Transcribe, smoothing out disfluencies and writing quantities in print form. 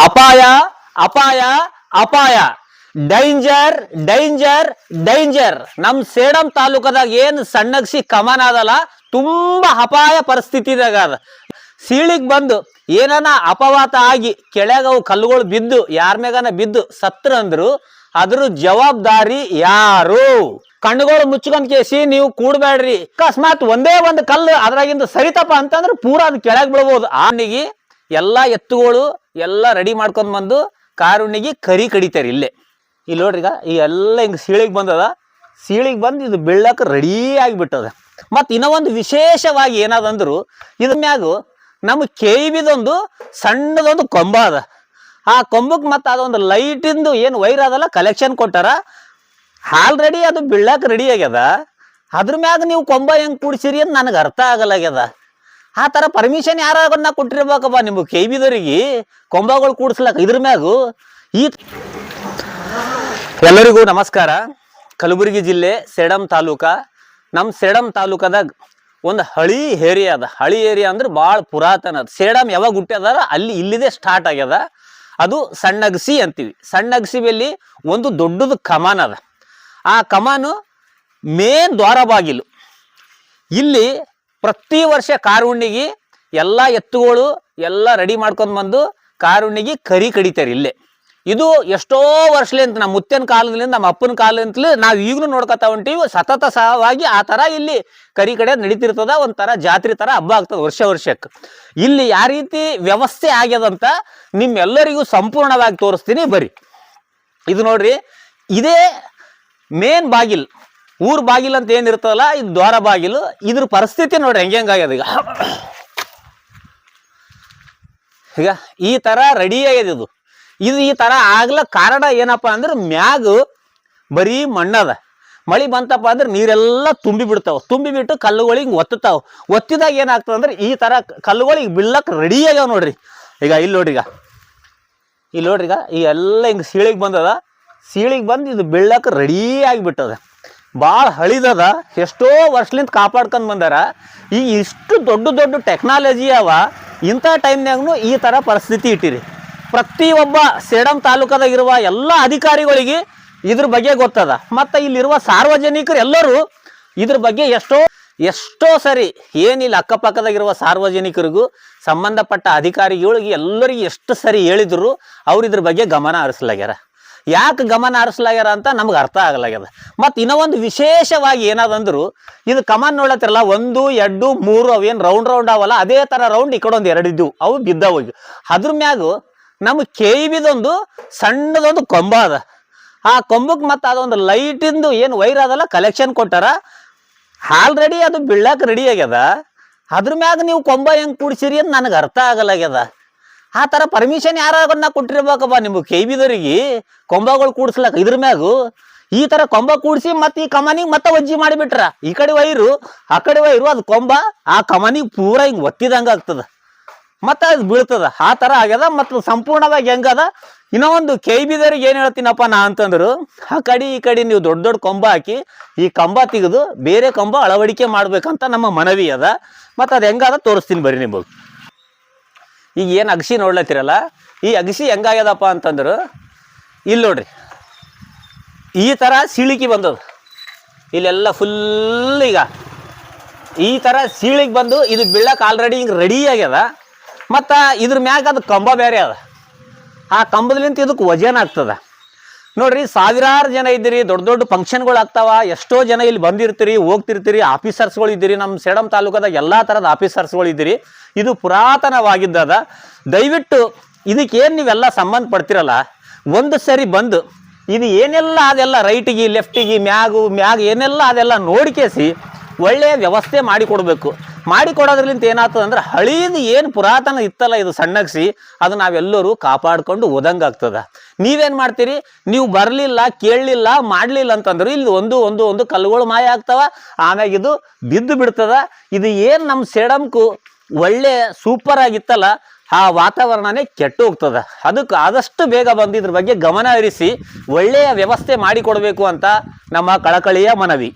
ಅಪಾಯ ಅಪಾಯ ಅಪಾಯ ಡೇಂಜರ್ ಡೇಂಜರ್ ಡೇಂಜರ್. ನಮ್ ಸೇಡಂ ತಾಲೂಕದಾಗ ಏನ್ ಸಣ್ಣಗ್ಸಿ ಕಮಾನ ಅದಲ್ಲ ತುಂಬಾ ಅಪಾಯ ಪರಿಸ್ಥಿತಿದಾಗ ಅದ. ಸೀಳಿಗ್ ಬಂದು ಏನನ ಅಪವಾತ ಆಗಿ ಕೆಳಗವು ಕಲ್ಲುಗಳು ಬಿದ್ದು ಯಾರ ಮೇಗನ ಬಿದ್ದು ಸತ್ರ ಅಂದ್ರು ಅದ್ರ ಜವಾಬ್ದಾರಿ ಯಾರು? ಕಣ್ಣುಗಳು ಮುಚ್ಕೊಂಡ್ ಕೇಸಿ ನೀವು ಕೂಡ್ಬೇಡ್ರಿ. ಅಕಸ್ಮಾತ್ ಒಂದೇ ಒಂದು ಕಲ್ಲು ಅದ್ರಾಗಿಂದ ಸರಿತಪ್ಪ ಅಂತಂದ್ರೆ ಪೂರಾ ಅದು ಕೆಳಗ್ ಬೀಳ್ಬೋದು. ಆನಿಗೆ ಎಲ್ಲಾ ಎತ್ತುಗಳು ಎಲ್ಲಾ ರೆಡಿ ಮಾಡ್ಕೊಂಡ್ ಬಂದು ಕಾರುಣಿಗೆ ಕರಿ ಕಡಿತಾರೆ ಇಲ್ಲೇ. ಇಲ್ಲಿ ನೋಡ್ರಿ ಈಗ ಈ ಎಲ್ಲ ಹಿಂಗ್ ಸೀಳಿಗೆ ಬಂದದ. ಸೀಳಿಗೆ ಬಂದು ಇದು ಬೀಳಕ್ ರೆಡಿ ಆಗಿಬಿಟ್ಟದ. ಮತ್ ಇನ್ನೂ ಒಂದು ವಿಶೇಷವಾಗಿ ಏನಾದಂದ್ರು ಇದ್ರ ಮ್ಯಾಗು ನಮ್ಮ ಕೇವಿದೊಂದು ಸಣ್ಣದೊಂದು ಕೊಂಬ ಅದ. ಆ ಕೊಂಬಕ್ ಮತ್ತ ಅದೊಂದು ಲೈಟಿಂದು ಏನು ವೈರ್ ಅದಲ್ಲ ಕಲೆಕ್ಷನ್ ಕೊಟ್ಟಾರ. ಆಲ್ರೆಡಿ ಅದು ಬೀಳಕ್ ರೆಡಿ ಆಗ್ಯದ. ಅದ್ರ ಮ್ಯಾಗ ನೀವು ಕೊಂಬ ಹೆಂಗ್ ಕೂಡ್ಸಿರಿ ಅಂತ ನನಗೆ ಅರ್ಥ ಆಗಲಾಗ್ಯದ. ಆ ತರ ಪರ್ಮಿಷನ್ ಯಾರನ್ನ ಕೊಟ್ಟಿರ್ಬೇಕಪ್ಪ ನಿಮ್ಗೆ ಕೇವಿದವ್ರಿಗೆ ಕೊಂಬಗಳು ಕೂಡ್ಸ್ಲಕ್ ಇದ್ರ ಮ್ಯಾಗು. ಈ ಎಲ್ಲರಿಗೂ ನಮಸ್ಕಾರ. ಕಲಬುರಗಿ ಜಿಲ್ಲೆ ಸೇಡಂ ತಾಲೂಕ. ನಮ್ಮ ಸೇಡಂ ತಾಲೂಕದಾಗ ಒಂದು ಹಳಿ ಏರಿಯಾ ಅದ. ಹಳಿ ಏರಿಯಾ ಅಂದ್ರೆ ಭಾಳ ಪುರಾತನ ಅದ. ಸೇಡಂ ಯಾವಾಗ ಹುಟ್ಟ್ಯದಾರ ಅಲ್ಲಿ ಇಲ್ಲಿದೆ ಸ್ಟಾರ್ಟ್ ಆಗ್ಯದ. ಅದು ಸಣ್ಣಗಸಿ ಅಂತೀವಿ. ಸಣ್ಣಗಸಿ ಬಲ್ಲಿ ಒಂದು ದೊಡ್ಡದು ಕಮಾನ್ ಅದ. ಆ ಕಮಾನು ಮೇನ್ ದ್ವಾರ ಬಾಗಿಲು. ಇಲ್ಲಿ ಪ್ರತಿ ವರ್ಷ ಕಾರುಣ್ಣಿಗೆ ಎಲ್ಲ ಎತ್ತುಗಳು ಎಲ್ಲ ರೆಡಿ ಮಾಡ್ಕೊಂಡು ಬಂದು ಕಾರುಣ್ಣಿಗೆ ಕರಿ ಕಡಿತಾರೆ ಇಲ್ಲೇ. ಇದು ಎಷ್ಟೋ ವರ್ಷಲಿಂತ ನಮ್ಮ ಮುತ್ತನ ಕಾಲದಿಂದ ನಮ್ಮ ಅಪ್ಪನ ಕಾಲದಿಂತಲೂ ನಾವು ಈಗಲೂ ನೋಡ್ಕೊತಾ ಹೊಂಟೀವಿ. ಸತತ ಸಹವಾಗಿ ಆ ಥರ ಇಲ್ಲಿ ಕರಿ ಕಡೆ ನಡೀತಿರ್ತದ. ಒಂಥರ ಜಾತ್ರೆ ಥರ ಹಬ್ಬ ಆಗ್ತದೆ ವರ್ಷ ವರ್ಷಕ್ಕೆ. ಇಲ್ಲಿ ಯಾವ ರೀತಿ ವ್ಯವಸ್ಥೆ ಆಗ್ಯದಂತ ನಿಮ್ಮೆಲ್ಲರಿಗೂ ಸಂಪೂರ್ಣವಾಗಿ ತೋರಿಸ್ತೀನಿ ಬರ್ರಿ. ಇದು ನೋಡ್ರಿ, ಇದೇ ಮೇನ್ ಬಾಗಿಲು, ಊರ್ ಬಾಗಿಲು ಅಂತ ಏನಿರ್ತದಲ್ಲ ಇದು ದ್ವಾರ ಬಾಗಿಲು. ಇದ್ರ ಪರಿಸ್ಥಿತಿ ನೋಡ್ರಿ ಹೆಂಗಾಗ್ಯದ ಈಗ. ಈಗ ಈ ತರ ರೆಡಿ ಆಗ್ಯದ. ಇದು ಈ ತರ ಆಗ್ಲಕ್ ಕಾರಣ ಏನಪ್ಪಾ ಅಂದ್ರೆ ಮ್ಯಾಗ ಬರೀ ಮಣ್ಣದ. ಮಳಿ ಬಂತಪ್ಪ ಅಂದ್ರೆ ನೀರೆಲ್ಲ ತುಂಬಿ ಬಿಡ್ತಾವ. ತುಂಬಿ ಬಿಟ್ಟು ಕಲ್ಲುಗಳಿಗೆ ಒತ್ತತಾವ. ಒತ್ತಿದಾಗ ಏನಾಗ್ತದ ಅಂದ್ರೆ ಈ ತರ ಕಲ್ಲುಗಳಿಗೆ ಬೀಳಕ್ ರೆಡಿ ಆಗ್ಯಾವ ನೋಡ್ರಿ. ಈಗ ಇಲ್ಲಿ ನೋಡ್ರಿ, ಇಲ್ಲಿ ನೋಡ್ರಿ ಈ ಎಲ್ಲ ಹಿಂಗ್ ಸೀಳಿಗೆ ಬಂದದ. ಸೀಳಿಗೆ ಬಂದು ಇದು ಬೀಳಕ್ ರೆಡಿ ಆಗಿಬಿಟ್ಟದ. ಭಾಳ ಹಳಿದದ. ಎಷ್ಟೋ ವರ್ಷಲಿಂದ ಕಾಪಾಡ್ಕೊಂಡ್ ಬಂದಾರ. ಈಗ ಇಷ್ಟು ದೊಡ್ಡ ದೊಡ್ಡ ಟೆಕ್ನಾಲಜಿ ಅವ. ಇಂಥ ಟೈಮ್ನಾಗೂ ಈ ಥರ ಪರಿಸ್ಥಿತಿ ಇಟ್ಟಿರಿ. ಪ್ರತಿಯೊಬ್ಬ ಸೇಡಂ ತಾಲೂಕದಾಗಿರುವ ಎಲ್ಲ ಅಧಿಕಾರಿಗಳಿಗೆ ಇದ್ರ ಬಗ್ಗೆ ಗೊತ್ತದ. ಮತ್ತು ಇಲ್ಲಿರುವ ಸಾರ್ವಜನಿಕರು ಎಲ್ಲರೂ ಇದ್ರ ಬಗ್ಗೆ ಎಷ್ಟೋ ಸರಿ ಏನಿಲ್ಲ ಅಕ್ಕಪಕ್ಕದಾಗಿರುವ ಸಾರ್ವಜನಿಕರಿಗೂ ಸಂಬಂಧಪಟ್ಟ ಅಧಿಕಾರಿಗಳಿಗೆ ಎಲ್ಲರಿಗೂ ಎಷ್ಟು ಸರಿ ಹೇಳಿದ್ರು ಅವ್ರು ಇದ್ರ ಬಗ್ಗೆ ಗಮನ ಹರಿಸಲಾಗ್ಯಾರ. ಯಾಕೆ ಗಮನ ಹರಿಸಲಾಗ್ಯಾರ ಅಂತ ನಮ್ಗೆ ಅರ್ಥ ಆಗಲಾಗ್ಯದ. ಮತ್ತು ಇನ್ನೂ ಒಂದು ವಿಶೇಷವಾಗಿ ಏನಾದಂದ್ರು ಇದು ಕಮಾನ್ ನೋಡತ್ತಿರಲ್ಲ, 1 2 3 ಅವೇನು ರೌಂಡ್ ಅವಲ್ಲ, ಅದೇ ಥರ ರೌಂಡ್ ಈ ಕಡೆ ಒಂದು 2 ಇದ್ದವು, ಅವು ಬಿದ್ದವು. ಅದ್ರ ಮ್ಯಾಗು ನಮ್ಮ ಕೇವಿದೊಂದು ಸಣ್ಣದೊಂದು ಕೊಂಬ ಅದ. ಆ ಕೊಂಬಕ್ಕೆ ಮತ್ತು ಅದೊಂದು ಲೈಟಿಂದು ಏನು ವೈರ್ ಅದಲ್ಲ ಕಲೆಕ್ಷನ್ ಕೊಟ್ಟಾರ. ಆಲ್ರೆಡಿ ಅದು ಬೀಳಕ್ಕೆ ರೆಡಿ ಆಗ್ಯದ. ಅದ್ರ ಮ್ಯಾಗ ನೀವು ಕೊಂಬ ಹೆಂಗೆ ಕೂಡ್ಸಿರಿ ಅಂತ ನನಗೆ ಅರ್ಥ ಆಗಲಾಗ್ಯದ. ಆ ಥರ ಪರ್ಮಿಷನ್ ಯಾರನ್ನ ಕೊಟ್ಟಿರ್ಬೇಕಪ್ಪ ನಿಮ್ಗೆ ಕೇವಿದವ್ರಿಗೆ ಕೊಂಬಗಳು ಕೂಡ್ಸ್ಲಕ್ ಇದ್ರ ಮ್ಯಾಗು. ಈ ಥರ ಕೊಂಬ ಕೂಡಿಸಿ ಮತ್ತು ಈ ಕಮಾನಿಗೆ ಮತ್ತೆ ಒಜ್ಜಿ ಮಾಡಿಬಿಟ್ರ. ಈ ಕಡೆ ವೈರು ಆ ಕಡೆ ವೈರು, ಅದು ಕೊಂಬ ಆ ಕಮಾನಿಗೆ ಪೂರ ಹಿಂಗೆ ಒತ್ತಿದಂಗೆ ಆಗ್ತದ. ಮತ್ತು ಅದು ಬೀಳ್ತದ. ಆ ಥರ ಆಗ್ಯದ. ಮತ್ತು ಸಂಪೂರ್ಣವಾಗಿ ಹೆಂಗದ. ಇನ್ನೂ ಒಂದು ಕೇವಿದವ್ರಿಗೆ ಏನು ಹೇಳ್ತೀನಪ್ಪ ನಾ ಅಂತಂದ್ರು, ಆ ಕಡೆ ಈ ಕಡೆ ನೀವು ದೊಡ್ಡ ದೊಡ್ಡ ಕೊಂಬ ಹಾಕಿ ಈ ಕಂಬ ತೆಗೆದು ಬೇರೆ ಕೊಂಬ ಅಳವಡಿಕೆ ಮಾಡ್ಬೇಕಂತ ನಮ್ಮ ಮನವಿ ಅದ. ಮತ್ತು ಅದು ಹೆಂಗದ ತೋರಿಸ್ತೀನಿ ಬರ್ರಿ ನಿಮಗೆ. ಈಗ ಏನು ಅಗಸಿ ನೋಡ್ಲತ್ತಿರಲ್ಲ, ಈ ಅಗಸಿ ಹೆಂಗಾಗ್ಯದಪ್ಪ ಅಂತಂದ್ರು ಇಲ್ಲಿ ನೋಡ್ರಿ, ಈ ಥರ ಸೀಳಿಗೆ ಬಂದದ. ಇಲ್ಲೆಲ್ಲ ಫುಲ್ ಈಗ ಈ ಥರ ಸೀಳಿಗೆ ಬಂದು ಇದು ಬೀಳಕ್ಕೆ ಆಲ್ರೆಡಿ ಹಿಂಗೆ ರೆಡಿ ಆಗ್ಯದ. ಮತ್ತು ಇದ್ರ ಮ್ಯಾಗ ಅದು ಕಂಬ ಬೇರೆ ಅದ. ಆ ಕಂಬದಲ್ಲಿಂತ ಇದಕ್ಕೆ ವಜನ ಆಗ್ತದ ನೋಡ್ರಿ. ಸಾವಿರಾರು ಜನ ಇದ್ದೀರಿ, ದೊಡ್ಡ ದೊಡ್ಡ ಫಂಕ್ಷನ್ಗಳು ಆಗ್ತಾವ. ಎಷ್ಟೋ ಜನ ಇಲ್ಲಿ ಬಂದಿರ್ತೀರಿ, ಹೋಗ್ತಿರ್ತೀರಿ. ಆಫೀಸರ್ಸ್ಗಳು ಇದ್ದೀರಿ. ನಮ್ಮ ಸೇಡಂ ತಾಲೂಕದಾಗ ಎಲ್ಲ ಥರದ ಆಫೀಸರ್ಸ್ಗಳು ಇದ್ದೀರಿ. ಇದು ಪುರಾತನವಾಗಿದ್ದದ. ದಯವಿಟ್ಟು ಇದಕ್ಕೇನು ನೀವೆಲ್ಲ ಸಂಬಂಧ ಪಡ್ತಿರಲ್ಲ, ಒಂದು ಸರಿ ಬಂದು ಇದು ಏನೆಲ್ಲ ಅದೆಲ್ಲ ರೈಟಿಗೆ ಲೆಫ್ಟಿಗೆ ಮ್ಯಾಗ ಏನೆಲ್ಲ ಅದೆಲ್ಲ ನೋಡ್ಕೇಸಿ ಒಳ್ಳೆಯ ವ್ಯವಸ್ಥೆ ಮಾಡಿಕೊಡ್ಬೇಕು. ಮಾಡಿಕೊಡೋದ್ರಲಿಂತ ಏನಾಗ್ತದೆ ಅಂದ್ರೆ ಹಳೀದು ಏನು ಪುರಾತನ ಇತ್ತಲ್ಲ ಇದು ಸಣ್ಣಗ್ಸಿ, ಅದು ನಾವೆಲ್ಲರೂ ಕಾಪಾಡ್ಕೊಂಡು ಓದಂಗಾಗ್ತದ. ನೀವೇನು ಮಾಡ್ತೀರಿ, ನೀವು ಬರಲಿಲ್ಲ, ಕೇಳಲಿಲ್ಲ, ಮಾಡಲಿಲ್ಲ ಅಂತಂದ್ರೆ ಇಲ್ಲಿ ಒಂದು ಕಲ್ಲುಗಳು ಮಾಯ ಆಗ್ತಾವ. ಆಮ್ಯಾಗ ಇದು ಬಿದ್ದು ಬಿಡ್ತದ. ಇದು ಏನು ನಮ್ಮ ಸೇಡಂಕು ಒಳ್ಳೆ ಸೂಪರ್ ಆಗಿತ್ತಲ್ಲ, ಆ ವಾತಾವರಣನೇ ಕೆಟ್ಟು ಹೋಗ್ತದ. ಅದಕ್ಕೆ ಆದಷ್ಟು ಬೇಗ ಬಂದು ಇದ್ರ ಬಗ್ಗೆ ಗಮನ ಹರಿಸಿ ಒಳ್ಳೆಯ ವ್ಯವಸ್ಥೆ ಮಾಡಿಕೊಡ್ಬೇಕು ಅಂತ ನಮ್ಮ ಕಳಕಳಿಯ ಮನವಿ.